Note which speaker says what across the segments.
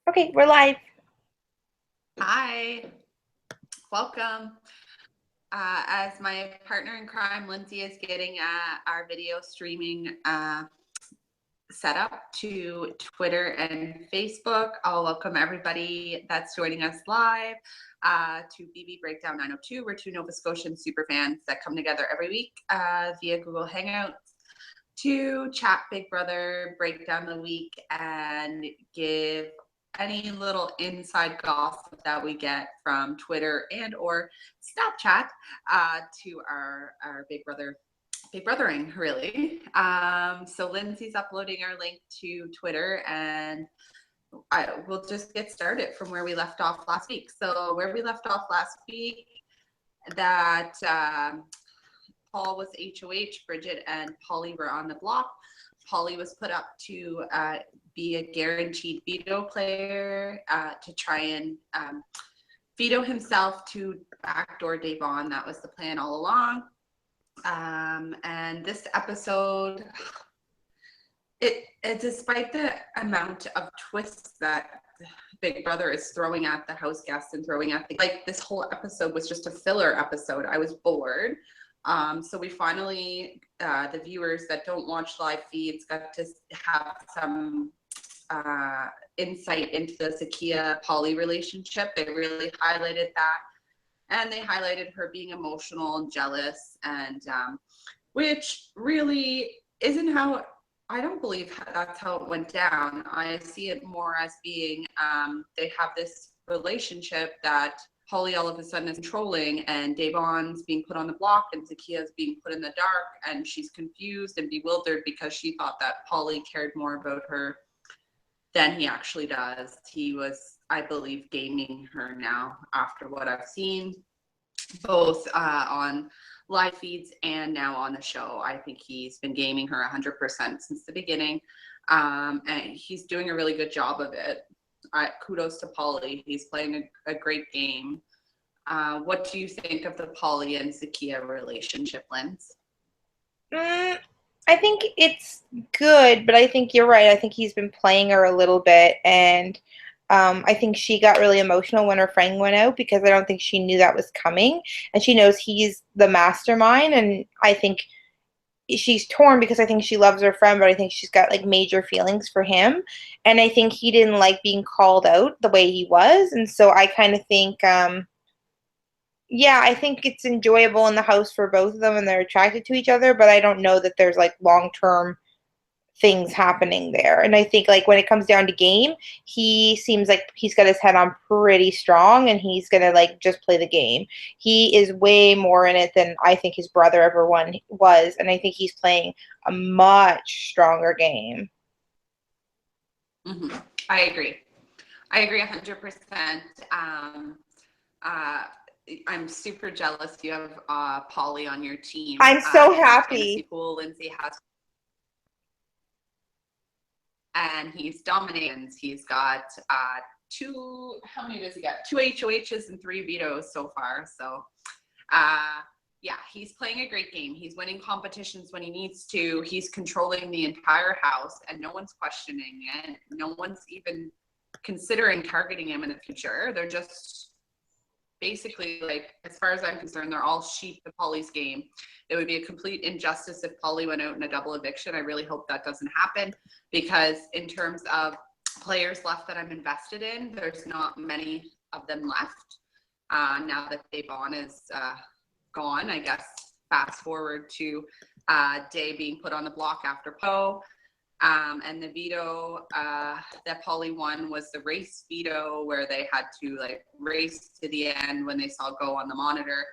Speaker 1: Okay, we're live.
Speaker 2: Hi, welcome. As my partner in crime, Lindsay, is getting our video streaming set up to Twitter and Facebook, I'll welcome everybody that's joining us live to BB Breakdown 902. We're two Nova Scotian superfans that come together every week via Google Hangouts to chat Big Brother, break down the week, and give any little inside gossip that we get from Twitter and or Snapchat to our Big Brothering, really. So Lindsay's uploading our link to Twitter, and we'll just get started from where we left off last week. So where we left off last week, that Paul was HOH, Bridget and Polly were on the block. Polly was put up to be a guaranteed veto player to try and veto himself to backdoor Devon. That was the plan all along. And this episode, despite the amount of twists that Big Brother is throwing at the house guests and throwing at this whole episode was just a filler episode. I was bored. So we finally, the viewers that don't watch live feeds got to have some insight into the Zakia-Polly relationship. They really highlighted that. And they highlighted her being emotional and jealous, and which really isn't how, I don't believe that's how it went down. I see it more as being they have this relationship that Polly all of a sudden is controlling, and Devon's being put on the block and Zakia's being put in the dark, and she's confused and bewildered because she thought that Polly cared more about her than he actually does. He was, I believe, gaming her now after what I've seen, both on live feeds and now on the show. I think he's been gaming her 100% since the beginning, and he's doing a really good job of it. Kudos to Polly. He's playing a great game. What do you think of the Polly and Zakia relationship, Linz?
Speaker 1: I think it's good, but I think you're right. I think he's been playing her a little bit, and I think she got really emotional when her friend went out because I don't think she knew that was coming, and she knows he's the mastermind, and I think she's torn because I think she loves her friend, but I think she's got like major feelings for him, and I think he didn't like being called out the way he was, and so I kind of think yeah, I think it's enjoyable in the house for both of them and they're attracted to each other, but I don't know that there's like long-term things happening there. And I think like when it comes down to game, he seems like he's got his head on pretty strong and he's going to like just play the game. He is way more in it than I think his brother ever was, and I think he's playing a much stronger game.
Speaker 2: Mm-hmm. I agree. I agree 100%. I'm super jealous you have Polly on your team.
Speaker 1: I'm so
Speaker 2: His fantasy
Speaker 1: happy.
Speaker 2: pool, Lindsay has, and he's dominating. He's got how many does he got? 2 HOHs and 3 vetoes so far. So, yeah, he's playing a great game. He's winning competitions when he needs to. He's controlling the entire house, and no one's questioning it. No one's even considering targeting him in the future. They're just basically, like, as far as I'm concerned, they're all sheep to Polly's game. It would be a complete injustice if Polly went out in a double eviction. I really hope that doesn't happen, because in terms of players left that I'm invested in, there's not many of them left. Now that Devon is gone, I guess fast forward to Day being put on the block after Poe. And the veto that Polly won was the race veto, where they had to like race to the end when they saw go on the monitor,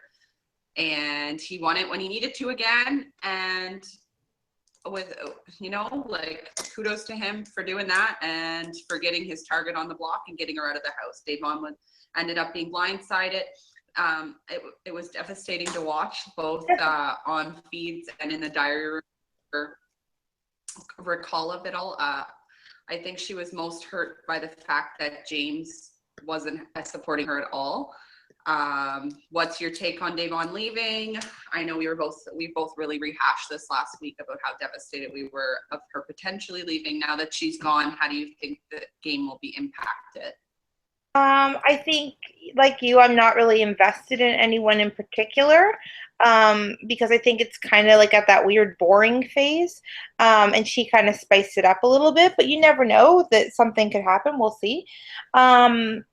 Speaker 2: and he won it when he needed to again. And with, like, kudos to him for doing that and for getting his target on the block and getting her out of the house. Devon ended up being blindsided. It was devastating to watch, both on feeds and in the diary room. Recall of it all. I think she was most hurt by the fact that James wasn't supporting her at all. What's your take on Davon leaving? I know we both really rehashed this last week about how devastated we were of her potentially leaving. Now that she's gone, how do you think the game will be impacted?
Speaker 1: I think, like you, I'm not really invested in anyone in particular, because I think it's kind of like at that weird boring phase. And she kind of spiced it up a little bit, but you never know that something could happen. We'll see. Um,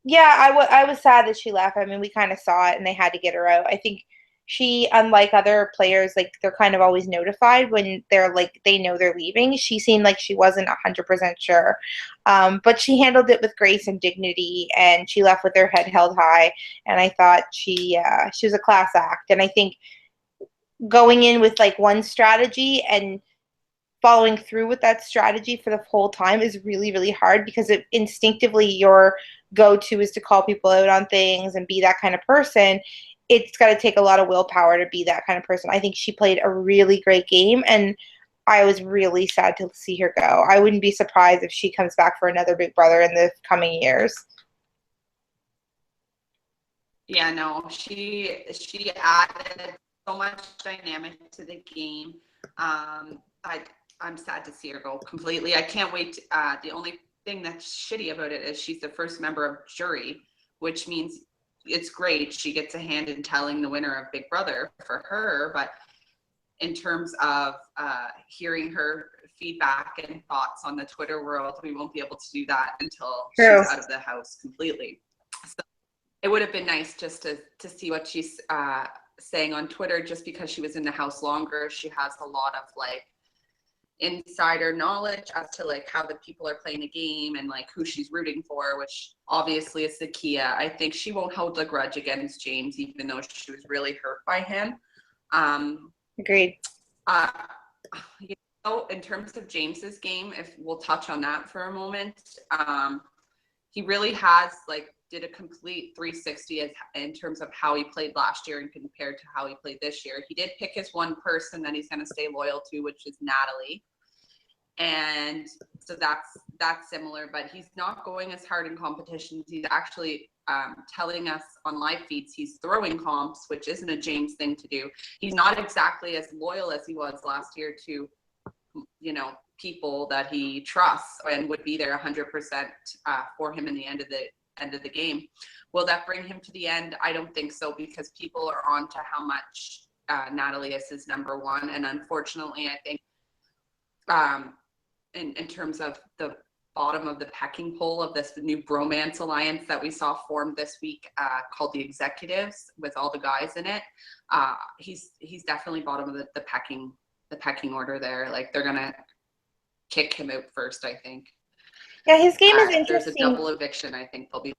Speaker 1: yeah, I was sad that she left. I mean, we kind of saw it and they had to get her out. I think she, unlike other players, like they're kind of always notified when they're like they know they're leaving. She seemed like she wasn't 100% sure, but she handled it with grace and dignity, and she left with her head held high. And I thought she was a class act. And I think going in with like one strategy and following through with that strategy for the whole time is really, really hard, because it instinctively your go-to is to call people out on things and be that kind of person. It's got to take a lot of willpower to be that kind of person. I think she played a really great game, and I was really sad to see her go. I wouldn't be surprised if she comes back for another Big Brother in the coming years.
Speaker 2: Yeah, no, she added so much dynamic to the game. I'm sad to see her go completely. I can't wait. The only thing that's shitty about it is she's the first member of jury, which means it's great. She gets a hand in telling the winner of Big Brother for her, but in terms of hearing her feedback and thoughts on the Twitter world, we won't be able to do that until
Speaker 1: True.
Speaker 2: she's out of the house completely. So it would have been nice just to see what she's saying on Twitter, just because she was in the house longer. She has a lot of like insider knowledge as to like how the people are playing the game and like who she's rooting for, which obviously is Zakia. I think she won't hold a grudge against James, even though she was really hurt by him.
Speaker 1: Agreed.
Speaker 2: Uh, you know, in terms of James's game, if we'll touch on that for a moment, he really has like did a complete 360 in terms of how he played last year and compared to how he played this year. He did pick his one person that he's going to stay loyal to, which is Natalie. And so that's similar, but he's not going as hard in competitions. He's actually telling us on live feeds he's throwing comps, which isn't a James thing to do. He's not exactly as loyal as he was last year to, you know, people that he trusts and would be there 100% for him in the end of the game. Will that bring him to the end? I don't think so, because people are on to how much Natalie is his number one. And unfortunately, I think in terms of the bottom of the pecking pole of this new bromance alliance that we saw formed this week, called the Executives, with all the guys in it, he's definitely bottom of the pecking order there. Like they're gonna kick him out first, I think.
Speaker 1: Yeah, his game is
Speaker 2: If there's a
Speaker 1: interesting.
Speaker 2: double eviction, I think they'll be.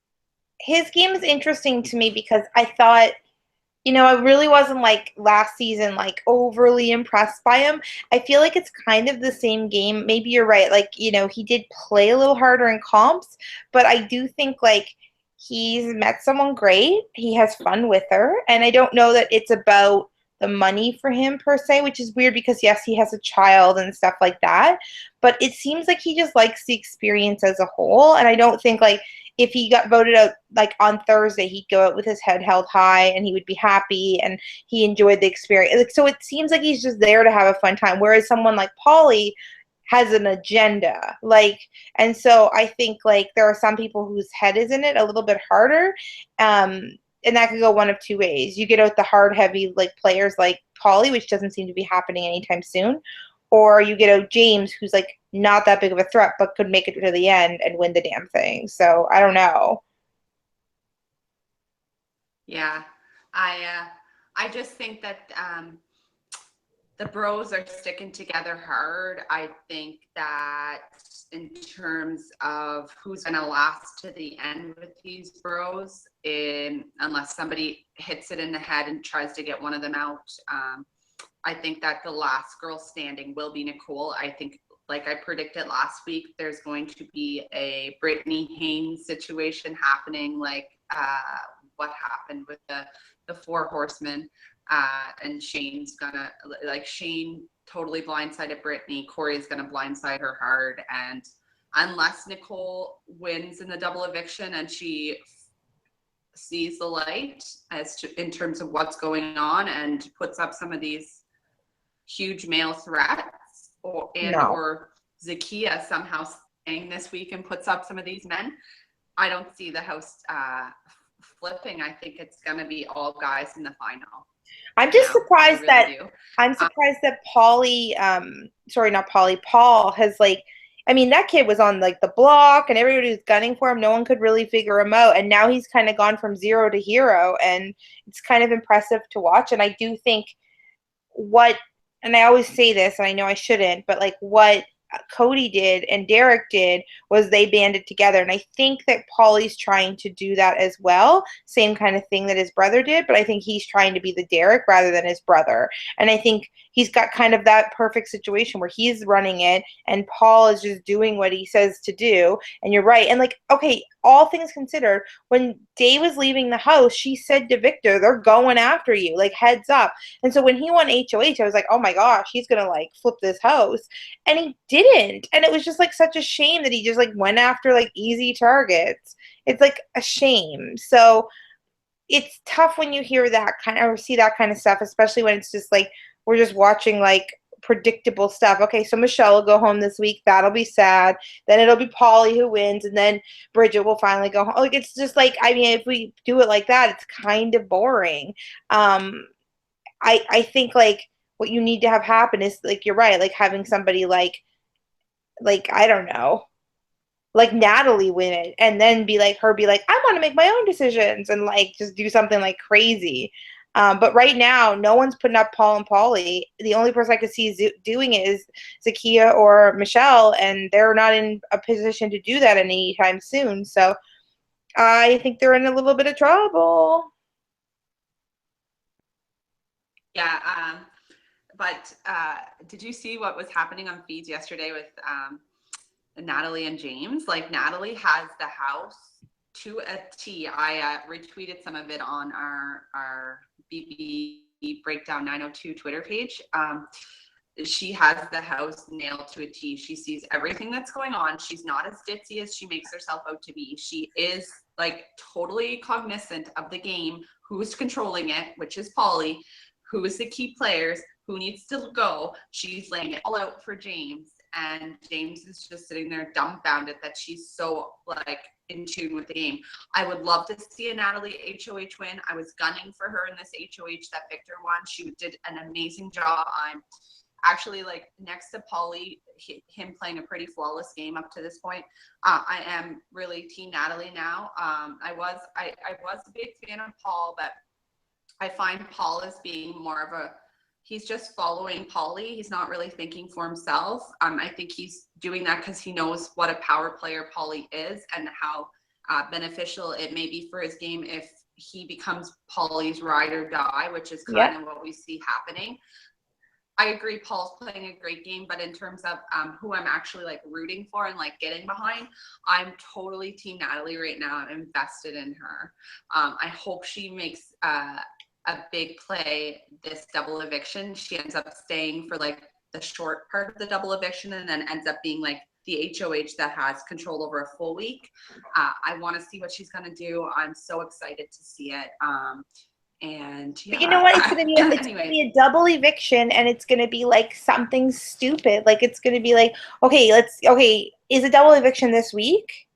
Speaker 1: His game is interesting to me because I thought, I really wasn't like last season, like overly impressed by him. I feel like it's kind of the same game. Maybe you're right. Like, he did play a little harder in comps, but I do think like he's met someone great. He has fun with her. And I don't know that it's about the money for him per se, which is weird because yes, he has a child and stuff like that. But it seems like he just likes the experience as a whole. And I don't think like if he got voted out like on Thursday, he'd go out with his head held high and he would be happy and he enjoyed the experience. Like, so it seems like he's just there to have a fun time. Whereas someone like Polly has an agenda. Like, and so I think like there are some people whose head is in it a little bit harder. And that could go one of two ways. You get out the hard, heavy like players like Polly, which doesn't seem to be happening anytime soon, or you get out James, who's like not that big of a threat, but could make it to the end and win the damn thing. So I don't know.
Speaker 2: Yeah, I just think that the bros are sticking together hard. I think that in terms of who's going to last to the end with these bros, unless somebody hits it in the head and tries to get one of them out, I think that the last girl standing will be Nicole. I think, like I predicted last week, there's going to be a Brittany Haynes situation happening, like what happened with the four horsemen. And Shane's gonna, like, Shane totally blindsided Brittany. Corey's gonna blindside her hard. And unless Nicole wins in the double eviction and she sees the light as to in terms of what's going on and puts up some of these huge male threats,
Speaker 1: No.
Speaker 2: or Zakia somehow staying this week and puts up some of these men, I don't see the house flipping. I think it's going to be all guys in the final.
Speaker 1: I'm just
Speaker 2: Now, I
Speaker 1: surprised
Speaker 2: really
Speaker 1: that
Speaker 2: do.
Speaker 1: Paul has like, I mean, that kid was on like the block and everybody was gunning for him. No one could really figure him out. And now he's kind of gone from zero to hero, and it's kind of impressive to watch. And I do think what, and I always say this, and I know I shouldn't, but like what Cody did and Derek did was they banded together. And I think that Paulie's trying to do that as well. Same kind of thing that his brother did, but I think he's trying to be the Derek rather than his brother. And I think he's got kind of that perfect situation where he's running it and Paul is just doing what he says to do. And you're right. And like, okay, all things considered, when Day was leaving the house, she said to Victor, they're going after you, like heads up. And so when he won HOH, I was like, oh my gosh, he's going to like flip this house. And he didn't. And it was just like such a shame that he just like went after like easy targets. It's like a shame. So it's tough when you hear that kind of, or see that kind of stuff, especially when it's just like we're just watching like predictable stuff. Okay, so Michelle will go home this week. That'll be sad. Then it'll be Paulie who wins, and then Bridget will finally go home. Like it's just like, I mean, if we do it like that, it's kind of boring. I think like what you need to have happen is like you're right, like having somebody like I don't know, like Natalie win it and then be like I want to make my own decisions and like just do something like crazy. But right now, no one's putting up Paul and Paulie. The only person I could see doing it is Zakia or Michelle, and they're not in a position to do that anytime soon. So I think they're in a little bit of trouble.
Speaker 2: Yeah. But did you see what was happening on feeds yesterday with Natalie and James? Like Natalie has the house to a T. I retweeted some of it on our BB Breakdown 902 Twitter page. She has the house nailed to a T. She sees everything that's going on. She's not as ditzy as she makes herself out to be. She is like totally cognizant of the game, who's controlling it, which is Paulie, who is the key players, who needs to go. She's laying it all out for James. And James is just sitting there dumbfounded that she's so like in tune with the game. I would love to see a Natalie HOH win. I was gunning for her in this HOH that Victor won. She did an amazing job. I'm actually like next to Paulie, him playing a pretty flawless game up to this point. I am really team Natalie now. I was a big fan of Paul, but I find Paul as being more of a, he's just following Paulie. He's not really thinking for himself. I think he's doing that because he knows what a power player Paulie is and how beneficial it may be for his game if he becomes Paulie's ride or die, which is kind of what we see happening. I agree, Paul's playing a great game, but in terms of who I'm actually like rooting for and like getting behind, I'm totally team Natalie right now. I'm invested in her. I hope she makes a big play this double eviction. She ends up staying for like the short part of the double eviction and then ends up being like the HOH that has control over a full week. I want to see what she's going to do. I'm so excited to see it. And yeah,
Speaker 1: but you know what? It's gonna be
Speaker 2: anyway.
Speaker 1: a double eviction, and it's gonna be like something stupid. Like it's gonna be like, okay, is a double eviction this week?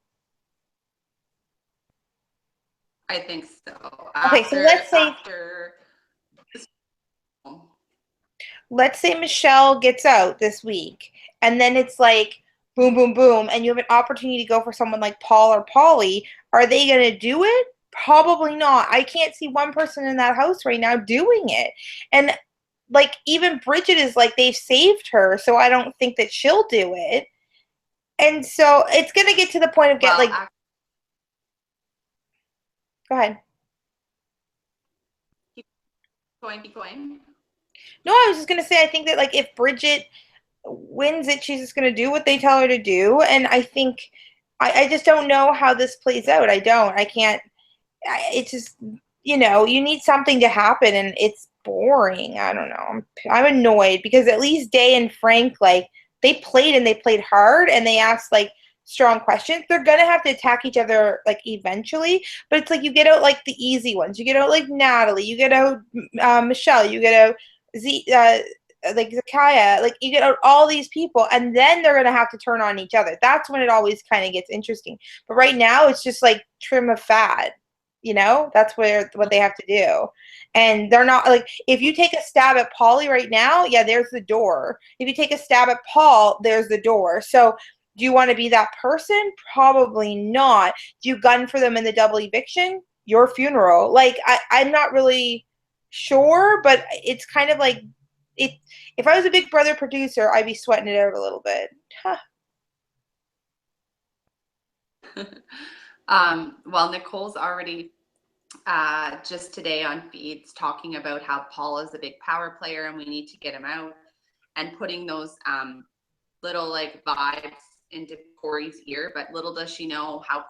Speaker 2: I think so.
Speaker 1: Okay, so let's say Michelle gets out this week, and then it's like boom, boom, boom, and you have an opportunity to go for someone like Paul or Paulie. Are they gonna do it? Probably not. I can't see one person in that house right now doing it. And like even Bridget is like they've saved her, so I don't think that she'll do it. And so it's gonna get to the point of go ahead.
Speaker 2: Keep going.
Speaker 1: No, I was just gonna say I think that like if Bridget wins it, she's just gonna do what they tell her to do. And I think I just don't know how this plays out. I can't. It's just, you need something to happen, and it's boring. I don't know. I'm annoyed because at least Day and Frank, like, they played and they played hard, and they asked, like, strong questions. They're gonna have to attack each other like eventually, but it's like you get out like the easy ones. You get out like Natalie, you get out Michelle, you get out like Zakaya, like you get out all these people, and then they're gonna have to turn on each other. That's when it always kind of gets interesting. But right now, it's just like trim a fad. That's what they have to do. And they're not like, if you take a stab at Pauly right now, yeah, there's the door. If you take a stab at Paul, there's the door. So do you want to be that person? Probably not. Do you gun for them in the double eviction? Your funeral. Like, I'm not really sure, but it's kind of like, it. If I was a Big Brother producer, I'd be sweating it out a little bit. Huh.
Speaker 2: Well, Nicole's already just today on feeds talking about how Paul is a big power player and we need to get him out, and putting those little like vibes into Corey's ear. But little does she know how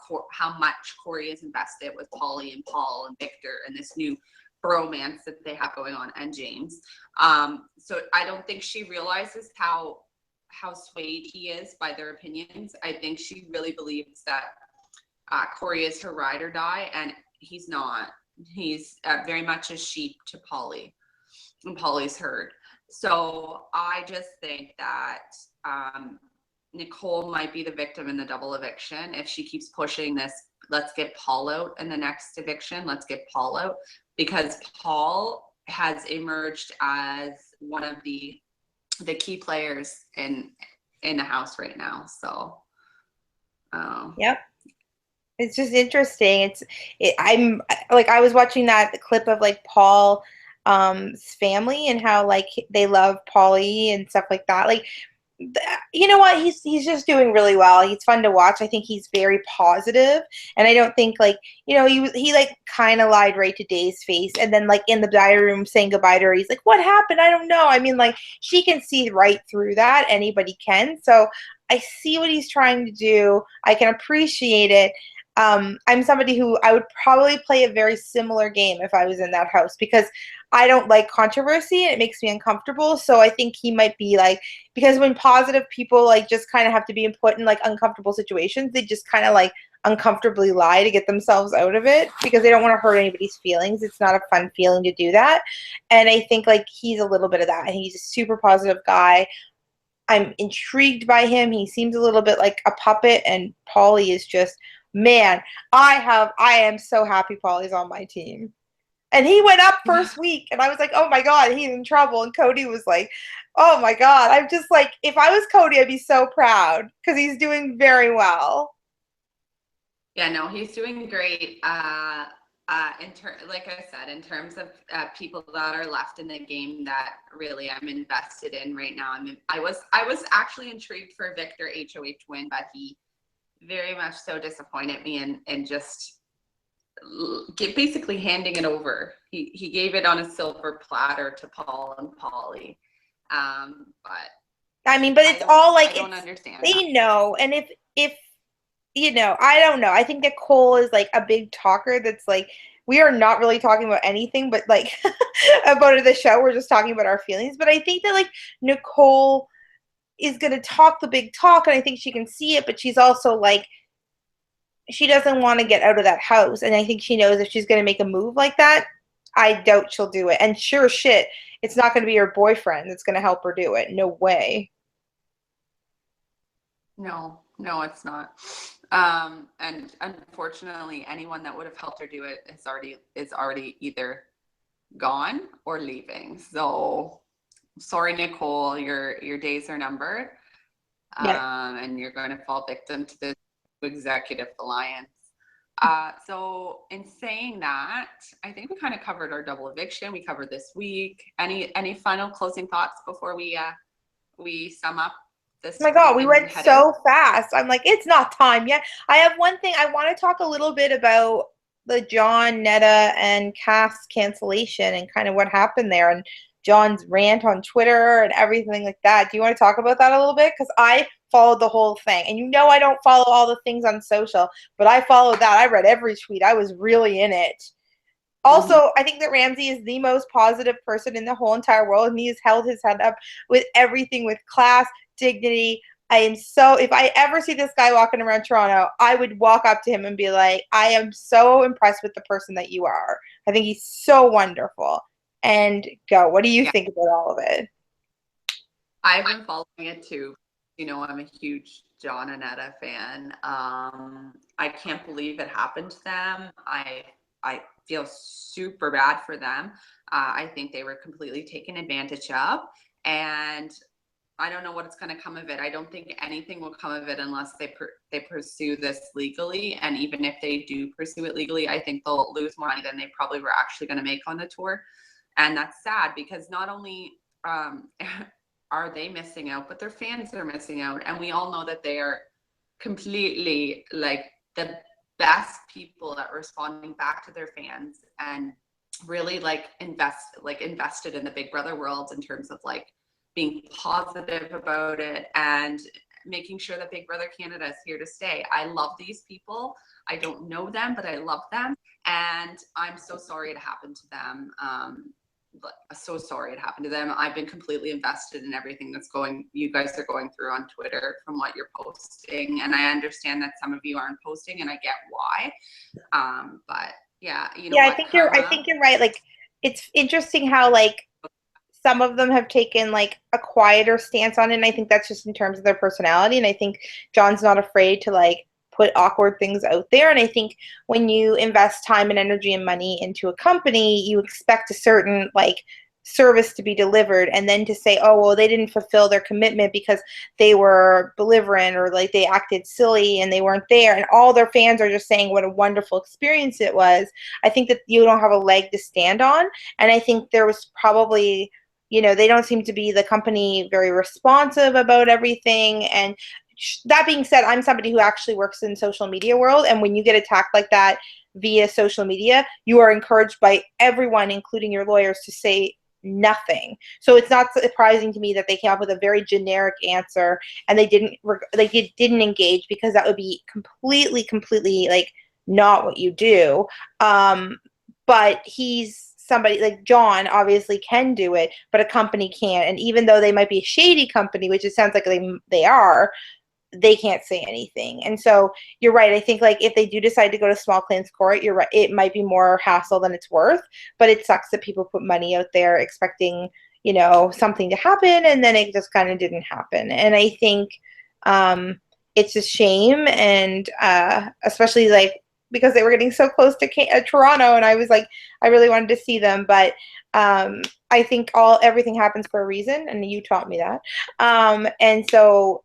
Speaker 2: much Corey is invested with Pauly and Paul and Victor and this new bromance that they have going on, and James. So I don't think she realizes how swayed he is by their opinions. I think she really believes that Corey is her ride or die, and he's not. He's very much a sheep to Pauly, and Pauly's herd. So I just think that Nicole might be the victim in the double eviction if she keeps pushing this. Let's get Paul out in the next eviction. Let's get Paul out, because Paul has emerged as one of the key players in the house right now. So,
Speaker 1: Yep. It's just interesting. I'm like, I was watching that clip of like Paul's family and how like they love Pauly and stuff like that. Like, you know what? He's just doing really well. He's fun to watch. I think he's very positive, and I don't think like he like kind of lied right to Day's face, and then like in the diary room saying goodbye to her, he's like, "What happened? I don't know." I mean, like she can see right through that. Anybody can. So I see what he's trying to do. I can appreciate it. I'm somebody who I would probably play a very similar game if I was in that house, because I don't like controversy and it makes me uncomfortable. So I think he might be like, because when positive people like just kind of have to be put in like uncomfortable situations, they just kind of like uncomfortably lie to get themselves out of it because they don't want to hurt anybody's feelings. It's not a fun feeling to do that. And I think like he's a little bit of that. He's a super positive guy. I'm intrigued by him. He seems a little bit like a puppet, and Pauly is just, man, I am so happy Pauly's on my team. And he went up first week, and I was like, oh my God, he's in trouble. And Cody was like, oh my God. I'm just like, if I was Cody, I'd be so proud because he's doing very well.
Speaker 2: Yeah, no, he's doing great. Like I said, in terms of people that are left in the game that really I'm invested in right now. I was actually intrigued for Victor HOH win, but he very much so disappointed me and just basically handing it over. He gave it on a silver platter to Paul and Pauly. But
Speaker 1: I mean, but it's all like,
Speaker 2: I don't understand.
Speaker 1: They know, and if I don't know. I think that Cole is like a big talker that's like, we are not really talking about anything but like about the show. We're just talking about our feelings. But I think that like Nicole is going to talk the big talk, and I think she can see it, but she's also like, she doesn't want to get out of that house. And I think she knows if she's going to make a move like that, I doubt she'll do it. And sure shit, it's not going to be her boyfriend that's going to help her do it. No way.
Speaker 2: No, it's not. And unfortunately, anyone that would have helped her do it is already either gone or leaving. So sorry, Nicole, your days are numbered.
Speaker 1: Yeah.
Speaker 2: And you're going to fall victim to the executive alliance. So in saying that, I think we kind of covered our double eviction. We covered this week. Any final closing thoughts before we sum up this?
Speaker 1: Oh my God, we went so fast. I'm like, it's not time yet. I have one thing. I want to talk a little bit about the John, Netta, and Cass cancellation and kind of what happened there, and John's rant on Twitter and everything like that. Do you want to talk about that a little bit? Because I followed the whole thing. And I don't follow all the things on social, but I followed that. I read every tweet. I was really in it. Also, I think that Ramsey is the most positive person in the whole entire world, and he has held his head up with everything, with class, dignity, I am so, if I ever see this guy walking around Toronto, I would walk up to him and be like, I am so impressed with the person that you are. I think he's so wonderful. And go, what do you
Speaker 2: Yeah,
Speaker 1: think about all of it?
Speaker 2: I've been following it too. You know, I'm a huge John and Etta fan. I can't believe it happened to them. I feel super bad for them. I think they were completely taken advantage of, and I don't know what's going to come of it. I don't think anything will come of it unless they pursue this legally. And even if they do pursue it legally, I think they'll lose more money than they probably were actually going to make on the tour. And that's sad because not only are they missing out, but their fans are missing out. And we all know that they are completely like the best people at responding back to their fans and really invested in the Big Brother world in terms of like being positive about it and making sure that Big Brother Canada is here to stay. I love these people. I don't know them, but I love them. And I'm so sorry it happened to them. So sorry it happened to them. I've been completely invested in everything you guys are going through on Twitter from what you're posting. And I understand that some of you aren't posting and I get why. But yeah, you know
Speaker 1: Yeah,
Speaker 2: what,
Speaker 1: I
Speaker 2: karma.
Speaker 1: think you're right. Like, it's interesting how like some of them have taken like a quieter stance on it, and I think that's just in terms of their personality. And I think John's not afraid to like put awkward things out there. And I think when you invest time and energy and money into a company, you expect a certain like service to be delivered, and then to say, oh well, they didn't fulfill their commitment because they were belligerent or like they acted silly and they weren't there, and all their fans are just saying what a wonderful experience it was. I think that you don't have a leg to stand on. And I think there was probably, they don't seem to be, the company, very responsive about everything. And that being said, I'm somebody who actually works in social media world, and when you get attacked like that via social media, you are encouraged by everyone, including your lawyers, to say nothing. So it's not surprising to me that they came up with a very generic answer, and didn't engage, because that would be completely like not what you do. But he's somebody like John obviously can do it, but a company can't. And even though they might be a shady company, which it sounds like they are, they can't say anything. And so you're right. I think like if they do decide to go to small claims court, you're right. It might be more hassle than it's worth, but it sucks that people put money out there expecting, something to happen, and then it just kind of didn't happen. And I think it's a shame. And especially like because they were getting so close to Toronto, and I was like, I really wanted to see them. But I think everything happens for a reason, and you taught me that. And so,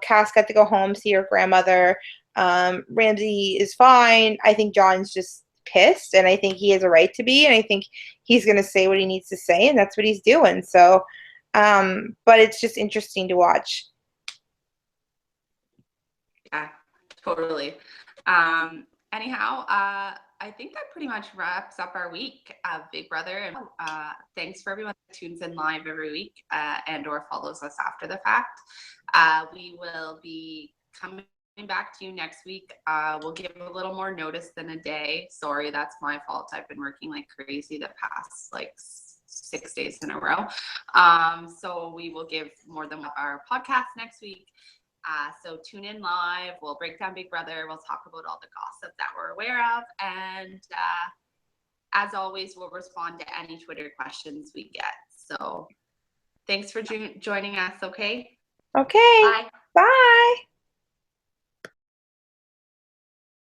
Speaker 1: Cass got to go home, see her grandmother. Ramsey is fine. I think John's just pissed, and I think he has a right to be, and I think he's going to say what he needs to say, and that's what he's doing. So, but it's just interesting to watch.
Speaker 2: Yeah, totally. Anyhow, I think that pretty much wraps up our week of Big Brother. And thanks for everyone that tunes in live every week and or follows us after the fact. We will be coming back to you next week. We'll give a little more notice than a day. Sorry, that's my fault. I've been working like crazy the past like 6 days in a row. So we will give more than our podcast next week. So tune in live. We'll break down Big Brother. We'll talk about all the gossip that we're aware of. And as always, we'll respond to any Twitter questions we get. So thanks for joining us. Okay.
Speaker 1: Okay.
Speaker 2: Bye.
Speaker 1: Bye.